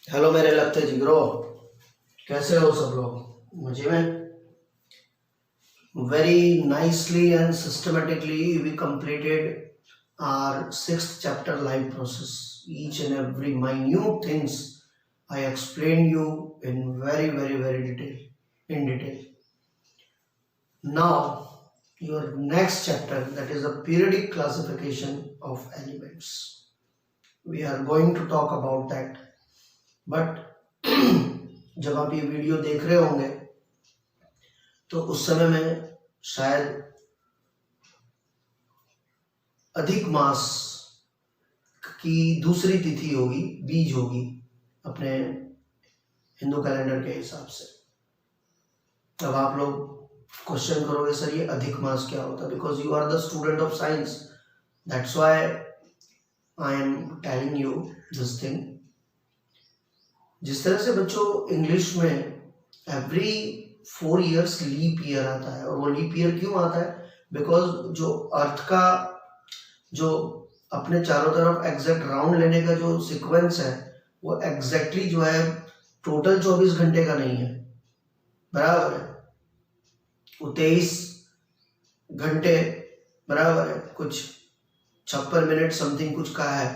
Hello मेरे लगते जिगरो, कैसे हो सब लोग? मजे में? Very nicely and systematically we completed our sixth chapter life process. Each and every minute things I explained you in very detail, in detail. Now your next chapter, that is the periodic classification of elements. We are going to talk about that. But जब आप ये video देख रहे होंगे तो उस समय में शायद अधिक मास की दूसरी तिथि होगी, बीज होगी अपने हिंदू कैलेंडर के हिसाब से। अब आप लोग क्वेश्चन करोगे, सर ये अधिक मास क्या होता है? Because you are the student of science, that's why I am telling you this thing. जिस तरह से बच्चों इंग्लिश में एवरी 4 years लीप ईयर आता है, और वो लीप ईयर क्यों आता है? बिकॉज जो अर्थ का जो अपने चारों तरफ एग्जैक्ट राउंड लेने का जो सीक्वेंस है वो एग्जैक्टली जो है टोटल 24 घंटे का नहीं है, बराबर है। वो 23 घंटे बराबर है, कुछ 56 मिनट समथिंग कुछ का है,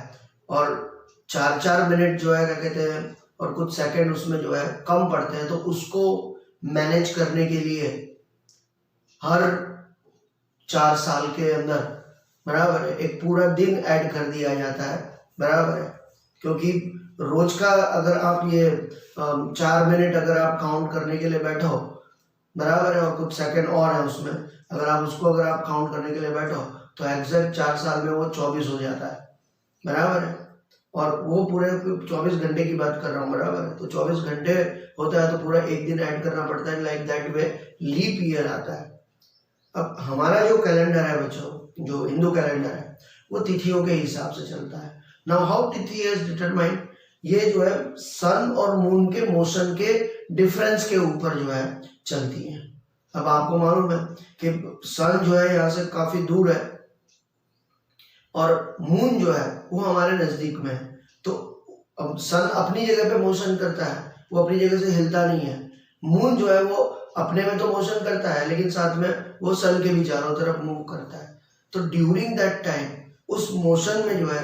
और 4 मिनट जो है क्या कहते हैं, और कुछ सेकंड उसमें जो है कम पड़ते हैं। तो उसको मैनेज करने के लिए हर 4 साल के अंदर बराबर है एक पूरा दिन ऐड कर दिया जाता है, बराबर है। क्योंकि रोज का अगर आप ये 4 मिनट अगर आप काउंट करने के लिए बैठो, बराबर है, और कुछ सेकंड और है उसमें, अगर आप काउंट करने के लिए बैठो तो एग्जैक्ट 4 साल में वो 24 हो जाता है, बराबर है। और वो पूरे 24 घंटे की बात कर रहा हूँ, बराबर है। तो 24 घंटे होता है तो पूरा एक दिन ऐड करना पड़ता है, like that way leap year आता है। अब हमारा जो कैलेंडर है बच्चों, जो हिंदू कैलेंडर है, वो तिथियों के हिसाब से चलता है। नाउ हाउ तिथि इज डिटरमाइंड, ये जो है सन और मून के मोशन के डिफरेंस के ऊपर जो है चलती है। अब आपको मालूम है कि सन जो है यहाँ से काफी दूर है और मून जो है वो हमारे नजदीक में है। तो अब सन अपनी जगह पे मोशन करता है, वो अपनी जगह से हिलता नहीं है। मून जो है वो अपने में तो मोशन करता है, लेकिन साथ में वो सन के भी चारों तरफ मूव करता है। तो ड्यूरिंग दैट टाइम उस मोशन में जो है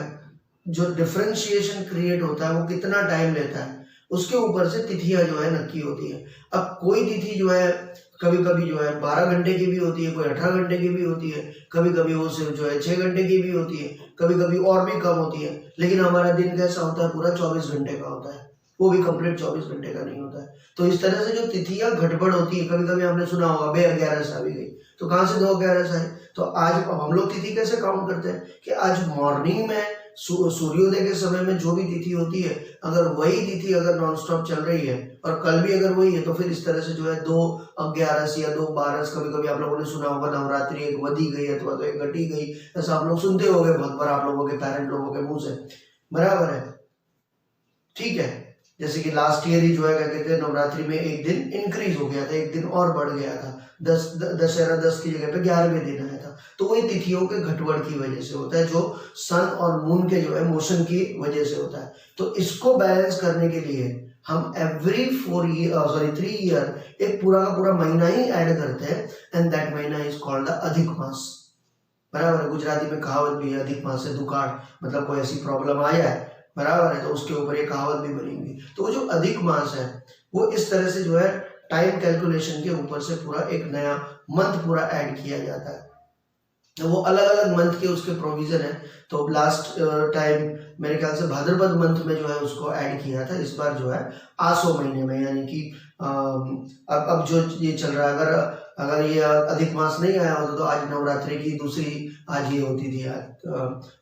जो डिफरेंशिएशन क्रिएट होता है वो कितना टाइम लेता है, उसके ऊपर से तिथियां जो है नक्की होती है। अब कोई तिथि जो है कभी कभी जो है 12 घंटे की भी होती है, कोई 18 घंटे की भी होती है, कभी कभी वो सिर्फ जो है 6 घंटे की भी होती है, कभी कभी और भी कम होती है। लेकिन हमारा दिन कैसा होता है? पूरा 24 घंटे का होता है, वो भी कंप्लीट 24 घंटे का नहीं होता है। तो इस तरह से जो तिथियां गड़बड़ होती है, कभी कभी आपने सुना होगा 2-11 आ भी गई, तो कहाँ से 2-11 है? तो आज हम लोग तिथि कैसे काउंट करते हैं कि आज मॉर्निंग में सूर्योदय के समय में जो भी तिथि होती है, अगर वही तिथि अगर नॉन स्टॉप चल रही है और कल भी अगर वही है, तो फिर इस तरह से जो है 2-11 या 2-12, कभी कभी आप लोगों ने सुना होगा नवरात्रि एक वधी गई अथवा तो एक घटी गई, ऐसा आप लोग सुनते होंगे बहुत बार आप लोगों के पेरेंट लोगों के मुंह से, बराबर है। ठीक है, जैसे कि लास्ट ईयर ही जो है क्या कहते हैं नवरात्रि में एक दिन इंक्रीज हो गया था, एक दिन और बढ़ गया था, दशहरा 10 की जगह पे 11वें दिन आया था। तो वही तिथियों के घटबड़ की वजह से होता है, जो सन और मून के जो है मोशन की वजह से होता है। तो इसको बैलेंस करने के लिए हम एवरी 3 ईयर एक पूरा का पूरा महीना ही ऐड करते हैं, एंड दैट महीना इज कॉल्ड द अधिक मास, बराबर है। गुजराती में कहावत भी है, अधिक मास से दुकाळ, मतलब कोई ऐसी प्रॉब्लम आया है, बराबर है, तो उसके ऊपर ये कहावत भी बनी हुई। तो वो जो अधिक मास है वो इस तरह से जो है टाइम कैलकुलेशन के ऊपर से पूरा एक नया मंथ पूरा ऐड किया जाता है। तो वो अलग अलग मंथ के उसके प्रोविजन है। तो लास्ट टाइम मेरे ख्याल से भाद्रपद मंथ में जो है उसको ऐड किया था, इस बार जो है आसो महीने में, यानी कि अब जो ये चल रहा है, अगर ये अधिक मास नहीं आया होता तो आज नवरात्रि की दूसरी आज ये होती थी, आज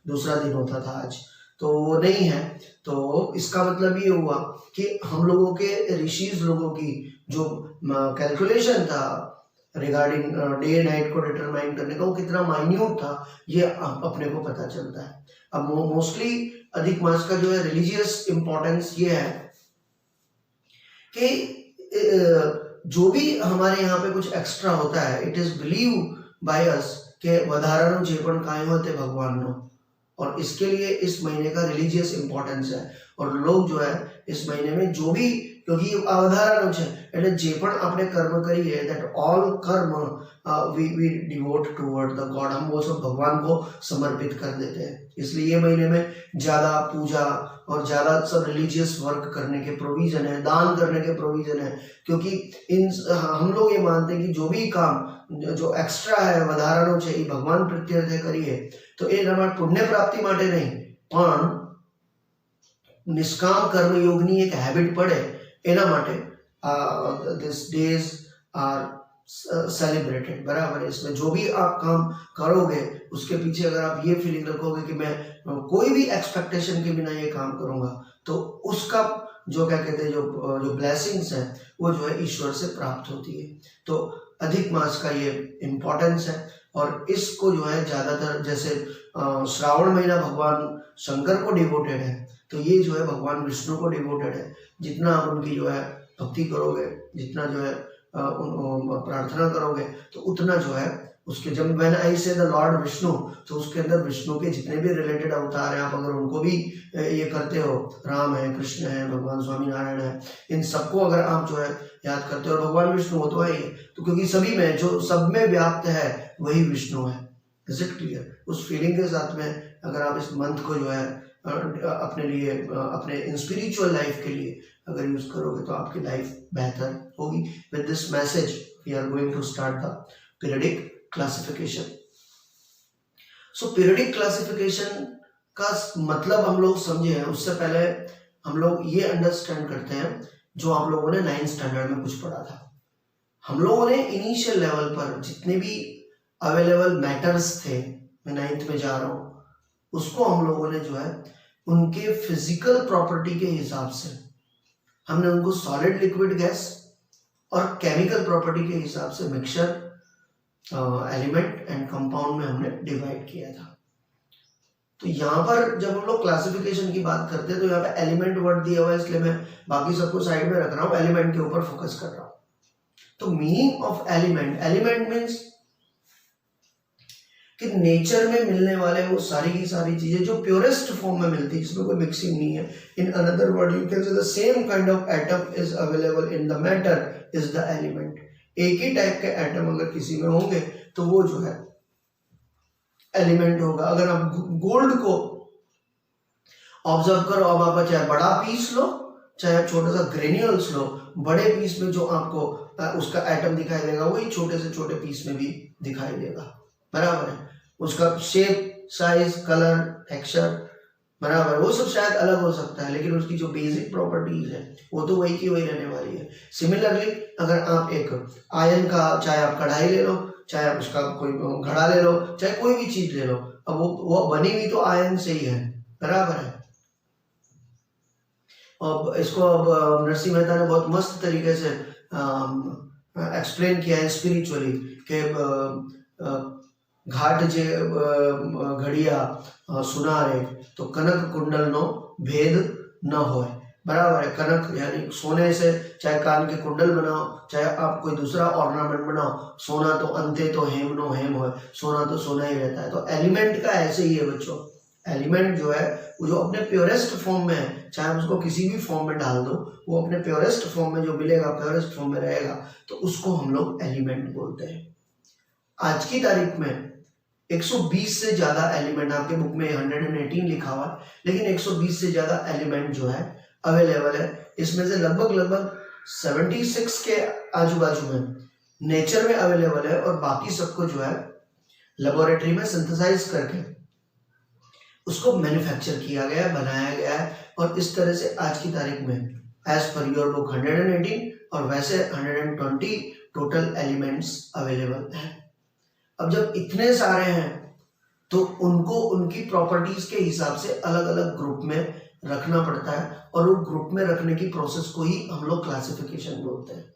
दूसरा दिन होता था आज, तो वो नहीं है। तो इसका मतलब ये हुआ कि हम लोगों के ऋषिज लोगों की जो कैलकुलेशन था रिगार्डिंग डे नाइट को डिटरमाइन करने का, वो कितना माइन्यूट था ये अपने को पता चलता है। अब मोस्टली अधिक मास का जो है रिलीजियस इंपॉर्टेंस ये है कि जो भी हमारे यहाँ पे कुछ एक्स्ट्रा होता है, it is believe by us के वधाराનું જે પણ કાંઈ હોય તે ભગવાનનો, और इसके लिए इस महीने का रिलीजियस इंपॉर्टेंस है। और लोग जो है इस महीने में जो भी, क्योंकि अवधारण है એટલે જે પણ આપણે કર્મ કરીએ that all कर्म we devote toward the God, हम वो सब भगवान को समर्पित कर देते हैं। इसलिए ये महीने में ज्यादा पूजा और ज्यादा सब रिलीजियस वर्क करने के प्रोविजन है, दान करने के प्रोविजन है, क्योंकि हम लोग ये मानते हैं कि जो भी काम जो एक्स्ट्रा है વધારાનો છે એ ભગવાન પ્રત્યે કરીએ તો એ તમારા પુણ્ય પ્રાપ્તિ માટે નહીં, પણ નિષ્કામ કર્મયોગની એક હેબિટ પડે એના માટે दिस डेज आर सेलिब्रेटेड। बराबर है, इसमें जो भी आप काम करोगे उसके पीछे अगर आप ये फीलिंग रखोगे कि मैं कोई भी एक्सपेक्टेशन के बिना ये काम करूंगा तो उसका जो क्या कहते हैं जो ब्लेसिंग्स हैं वो जो है ईश्वर से प्राप्त होती है। तो अधिक मास का ये इम्पोर्टेंस है और इसको जो है ज्यादातर जैसे श्रावण महीना भगवान शंकर को डिवोटेड है तो ये जो है भगवान विष्णु को डिवोटेड है। जितना आप उनकी जो है भक्ति करोगे, जितना जो है प्रार्थना करोगे तो उतना जो है उसके, जब व्हेन आई से द लॉर्ड विष्णु तो उसके अंदर विष्णु के जितने भी रिलेटेड अवतार हैं आप अगर उनको भी ये करते हो, राम है, कृष्ण है, भगवान स्वामी नारायण है, इन सबको अगर आप जो है याद करते हो, और भगवान विष्णु हो तो है ही, तो क्योंकि सभी में जो सब में व्याप्त है वही विष्णु है। Is it clear? उस फीलिंग के साथ में अगर आप इस मंथ को जो है अपने लिए, अपने स्पिरिचुअल लाइफ के लिए अगर यूज करोगे तो आपकी लाइफ बेहतर होगी। With this message we are going to start the periodic classification. So periodic classification का मतलब हम लोग समझे हैं, उससे पहले हम लोग ये अंडरस्टैंड करते हैं जो आप लोगों ने 9th स्टैंडर्ड में कुछ पढ़ा था। हम लोगों ने इनिशियल लेवल पर जितने भी अवेलेबल मैटर्स थे, मैं 9th में जा रहा हूँ, उसको हम लोगों ने जो है उनके फिजिकल प्रॉपर्टी के हिसाब से हमने उनको सॉलिड, लिक्विड, गैस और केमिकल प्रॉपर्टी के हिसाब से मिक्सचर, एलिमेंट एंड कंपाउंड में हमने डिवाइड किया था। तो यहाँ पर जब हम लोग क्लासिफिकेशन की बात करते हैं तो यहाँ पे एलिमेंट वर्ड दिया हुआ है, इसलिए मैं बाकी सबको साइड में रख रहा हूँ, एलिमेंट के ऊपर फोकस कर रहा हूँ। तो meaning of element, element means कि नेचर में मिलने वाले वो सारी की सारी चीजें जो प्योरेस्ट फॉर्म में मिलती है, जिसमें कोई मिक्सिंग नहीं है। In another word you can say the same kind of atom is available in the matter is the element. एक ही टाइप के एटम अगर किसी में होंगे तो वो जो है एलिमेंट होगा। अगर आप गोल्ड को ऑब्जर्व करो, अब आप चाहे बड़ा पीस लो चाहे छोटा सा ग्रेन्यूल्स लो, बड़े पीस में जो आपको उसका एटम दिखाई देगा वही छोटे से छोटे पीस में भी दिखाई देगा। बराबर है, उसका शेप, साइज, कलर, टेक्सचर बराबर, वो सब शायद अलग हो सकता है लेकिन उसकी जो बेसिक प्रॉपर्टीज है वो तो वही की वही रहने वाली है। सिमिलरली अगर आप एक आयरन का, चाहे आप कढ़ाई ले लो, चाहे आप उसका कोई घड़ा ले लो, चाहे कोई भी चीज ले लो, अब वो बनी हुई तो आयरन से ही है। बराबर है। और इसको अब नरसिंह मेहता ने बहुत मस्त तरीके से एक्सप्लेन किया है स्पिरिचुअली कि घाट जे घड़िया सुनारे तो कनक कुंडल नो भेद न होए। बराबर है, कनक यानी सोने से, चाहे कान के कुंडल बनाओ, चाहे आप कोई दूसरा ऑर्नामेंट बनाओ, सोना तो अंते तो हेम नो हेम हो, सोना तो सोना ही रहता है। तो एलिमेंट का ऐसे ही है बच्चों, एलिमेंट जो है वो जो अपने प्योरेस्ट फॉर्म में है, चाहे आप उसको किसी भी फॉर्म में डाल दो, वो अपने प्योरेस्ट फॉर्म में जो मिलेगा, प्योरेस्ट फॉर्म में रहेगा, तो उसको हम लोग एलिमेंट बोलते हैं। आज की तारीख में 120 से ज्यादा एलिमेंट, आपके बुक में 118 लिखा हुआ है, लेकिन 120 से ज्यादा एलिमेंट जो है अवेलेबल है। इसमें से लगभग 76 के आजू बाजू में नेचर में अवेलेबल है और बाकी सबको जो है लेबोरेटरी में सिंथेसाइज करके उसको मैन्युफैक्चर किया गया, बनाया गया है। और इस तरह से आज की तारीख में एज पर योर बुक 118 और वैसे 120 टोटल एलिमेंट्स अवेलेबल हैं। अब जब इतने सारे हैं तो उनको उनकी प्रॉपर्टीज के हिसाब से अलग अलग ग्रुप में रखना पड़ता है और वो ग्रुप में रखने की प्रोसेस को ही हम लोग क्लासिफिकेशन बोलते हैं।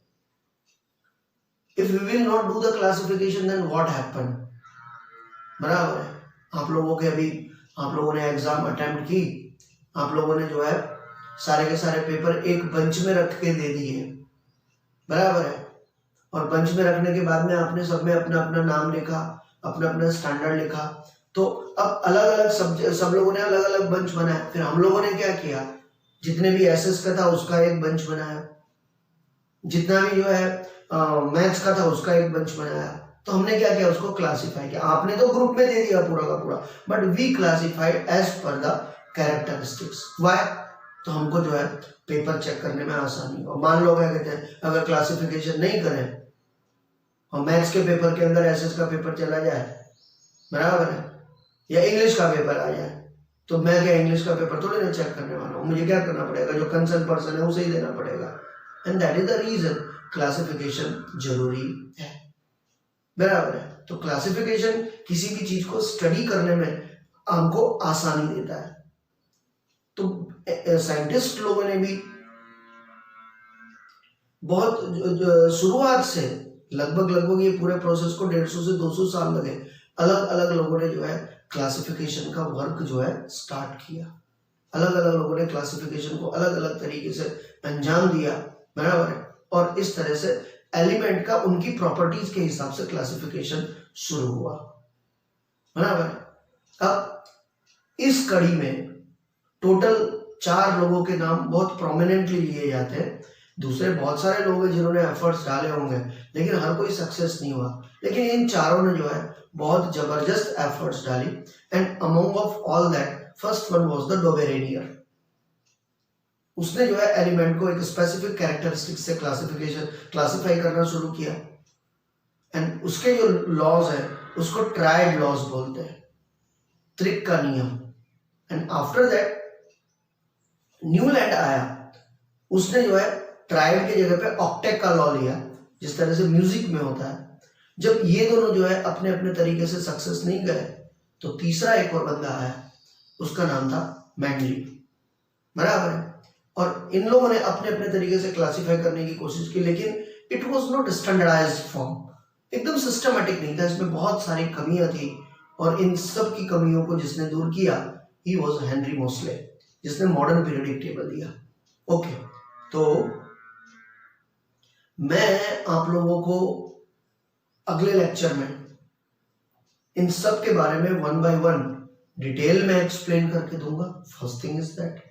If we will not do the classification then what happen. बराबर है, आप लोगों के अभी आप लोगों ने एग्जाम अटेम्प्ट की, आप लोगों ने जो है सारे के सारे पेपर एक बंच में रख के दे दिए। बराबर है, और बंच में रखने के बाद में आपने सब में अपना अपना नाम लिखा, अपना अपना स्टैंडर्ड लिखा। तो अब अलग अलग सब लोगों ने अलग अलग बंच बनाया। फिर हम लोगों ने क्या किया, जितने भी एसएस का था उसका एक बंच बनाया, जितना भी जो है मैथ्स का था उसका एक बंच बनाया। तो हमने क्या किया, उसको क्लासिफाई किया। आपने तो ग्रुप में दे दिया पूरा का पूरा, but we classified as per the characteristics. Why? तो हमको जो है पेपर चेक करने में आसानी हो। मान लो क्या कहते हैं, अगर क्लासिफिकेशन नहीं करें और मैथ्स के पेपर के अंदर एसएस का पेपर चला जाए, बराबर है, या इंग्लिश का पेपर आ जाए, तो मैं क्या इंग्लिश का पेपर थोड़ी ना चेक करने वाला हूँ। मुझे क्या करना पड़ेगा, जो कंसर्न पर्सन है उसे ही देना पड़ेगा। And that is the reason classification जरूरी है, बराबर है। तो क्लासिफिकेशन किसी भी चीज को स्टडी करने में हमको आसानी देता है। तो साइंटिस्ट लोगों ने भी बहुत शुरुआत से लगभग ये पूरे प्रोसेस को 150 से 200 साल लगे, अलग अलग लोगों ने जो है क्लासिफिकेशन का वर्क जो है स्टार्ट किया। अलग अलग लोगों ने क्लासिफिकेशन को अलग अलग तरीके से अंजाम दिया, बराबर है। और इस तरह से एलिमेंट का उनकी प्रॉपर्टीज के हिसाब से क्लासिफिकेशन शुरू हुआ, बराबर है। अब इस कड़ी में टोटल 4 लोगों के नाम बहुत प्रोमिनेंटली लिए जाते हैं। दूसरे बहुत सारे लोग हैं जिन्होंने एफर्ट्स डाले होंगे, लेकिन हर कोई सक्सेस नहीं हुआ। लेकिन इन चारों ने जो है बहुत जबरदस्त एफर्ट्स डाली। And among of all that first one was the Dobereiner. उसने जो है एलिमेंट को एक स्पेसिफिक कैरेक्टरिस्टिक से क्लासिफाई करना शुरू किया। एंड उसके जो लॉज है उसको ट्रायड लॉज बोलते हैं, त्रिक का नियम। एंड आफ्टर दैट न्यूलैंड आया, उसने जो है ट्रायड की जगह पे ऑक्टेट का लॉ लिया, जिस तरह से म्यूजिक में होता है। जब ये दोनों जो है अपने अपने तरीके से सक्सेस नहीं गए, तो तीसरा एक और बंदा आया, उसका नाम था मेंडली, बराबर है। और इन लोगों ने अपने अपने तरीके से क्लासिफाई करने की कोशिश की, लेकिन it was not standardised form, एकदम सिस्टमैटिक नहीं था, इसमें बहुत सारी कमियां थी। और इन सब की कमियों को जिसने दूर किया, ही वाज हेनरी मोसले, जिसने मॉडर्न पीरियडिक टेबल दिया। ओके, तो मैं आप लोगों को अगले लेक्चर में इन सब के बारे में 1 by 1 डिटेल में एक्सप्लेन करके दूंगा। फर्स्ट थिंग इज दैट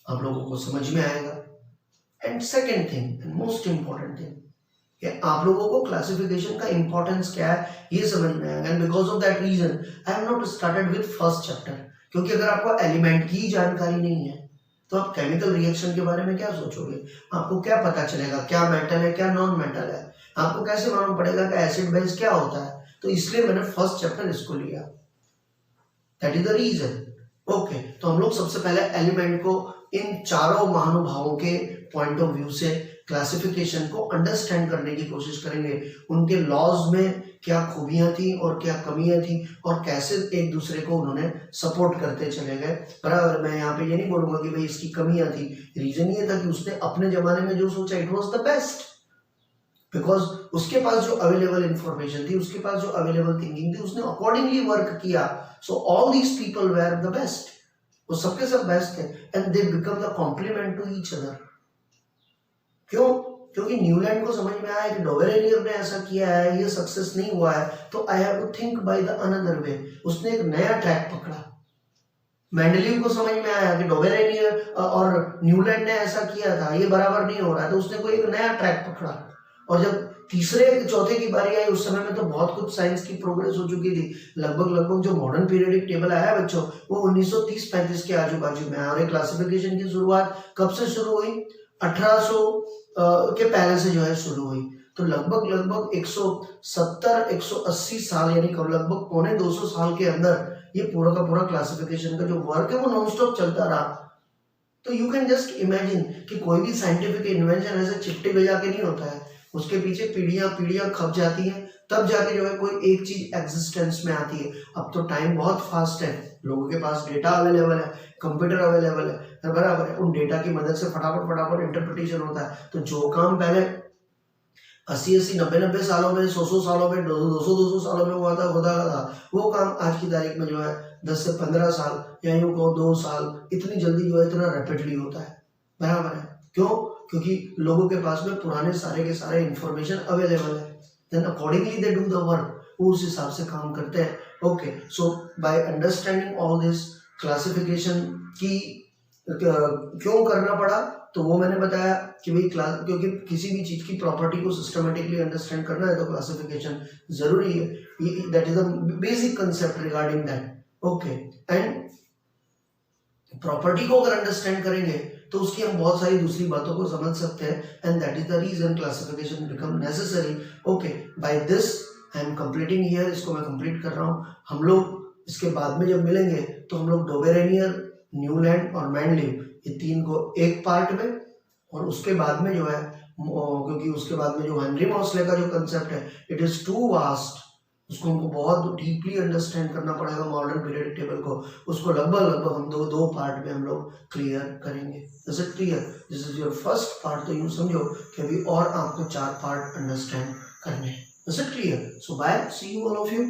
आप लोगों को समझ में आएगा। And second thing and most important thing, कि आप लोगों को क्लासिफिकेशन का इंपॉर्टेंस क्या है ये समझ में आएगा। And because of that reason I have not started with first chapter, क्योंकि अगर आपको एलिमेंट की जानकारी नहीं है तो आप केमिकल रिएक्शन के बारे में क्या सोचोगे? आपको क्या पता चलेगा क्या मेटल है क्या नॉन मेटल है? आपको कैसे मालूम पड़ेगा कि एसिड बेस क्या होता है? तो इसलिए मैंने फर्स्ट चैप्टर इसको लिया, that is the reason. Okay, तो हम लोग सबसे पहले एलिमेंट को इन चारों महानुभावों के पॉइंट ऑफ व्यू से क्लासिफिकेशन को अंडरस्टैंड करने की कोशिश करेंगे। उनके लॉज में क्या खूबियां थी और क्या कमियां थी, और कैसे एक दूसरे को उन्होंने सपोर्ट करते चले गए, बराबर। मैं यहाँ पे ये नहीं बोलूंगा कि भाई इसकी कमियां थी, रीजन ये था कि उसने अपने जमाने में जो सोचा it was the best, because उसके पास जो अवेलेबल इंफॉर्मेशन थी, उसके पास जो अवेलेबल थिंकिंग थी, उसने अकॉर्डिंगली वर्क किया। So all these people were the best, वो सबके सब बेस्ट थे, and they become the complement to each other. क्यों? क्योंकि न्यूलैंड को समझ में आया कि डोबेरेनियर ने ऐसा किया है, ये सक्सेस नहीं हुआ है, तो I have to think by the another way. उसने एक नया ट्रैक पकड़ा। मेंडलीव को समझ में आया कि डोबेरेनियर और न्यूलैंड ने ऐसा किया था, ये बराबर नहीं हो रहा है, तो उसने कोई एक नया ट्रैक पकड़ा। और जब तीसरे चौथे की बारी आई, उस समय में तो बहुत कुछ साइंस की प्रोग्रेस हो चुकी थी। लगभग जो मॉडर्न पीरियडिक टेबल आया है बच्चों, वो 1930-35 के आजू बाजू में आया। और क्लासिफिकेशन की शुरुआत कब से शुरू हुई? 1800 के पहले से जो है शुरू हुई। तो लगभग 170-180 साल, यानी लगभग 250 साल के अंदर ये पूरा का पूरा क्लासिफिकेशन का जो वर्क है वो नॉन स्टॉप चलता रहा। तो यू कैन जस्ट इमेजिन कि कोई भी साइंटिफिक इन्वेंशन ऐसे चिट्टे बजा के नहीं होता है, उसके पीछे पीढ़ियां खप जाती हैं, तब जाके जो है कोई एक चीज एग्जिस्टेंस में आती है। अब तो टाइम बहुत फास्ट है, लोगों के पास डेटा अवेलेबल है, कंप्यूटर अवेलेबल है, बराबर है। उन डेटा की मदद से फटाफट इंटरप्रिटेशन होता है। तो जो काम पहले 80-80, 90-90 सालों में, 100 सालों में, 200 सालों में होता था, वो काम आज की तारीख में जो है 10 से 15 साल या यूं कहो 2 साल, इतनी जल्दी जो है इतना रैपिडली होता है, बराबर है। क्यों? क्योंकि लोगों के पास में पुराने सारे के सारे इंफॉर्मेशन अवेलेबल है, then accordingly they do the work, वो उस हिसाब से काम करते हैं okay, so by understanding all this classification की क्यों करना पड़ा, तो वो मैंने बताया कि भाई क्लास, क्योंकि किसी भी चीज की प्रॉपर्टी को सिस्टमेटिकली अंडरस्टैंड करना है तो क्लासिफिकेशन जरूरी है, that is the basic concept regarding that. Okay, and property को अगर अंडरस्टैंड करेंगे तो उसकी हम बहुत सारी दूसरी बातों को समझ सकते हैं, and that is the reason classification become necessary. Okay, by this I am completing here, इसको मैं कंप्लीट कर रहा हूँ। हम लोग इसके बाद में जब मिलेंगे तो हम लोग डोबेरेनियर, न्यूलैंड और मैंडलिव, ये तीन को एक पार्ट में, और उसके बाद में जो है, क्योंकि उसके बाद में जो हेनरी मॉसले का जो कंसेप्ट है, इट इज टू वास्ट, उसको हमको बहुत डीपली अंडरस्टैंड करना पड़ेगा मॉडर्न पीरियडिक टेबल को, उसको लगभग हम दो पार्ट में हम लोग क्लियर करेंगे। Is it clear? This is your first part, तो यूं समझो कि अभी और आपको 4 पार्ट अंडरस्टैंड करने हैं। Is it clear? So bye, see you all of you.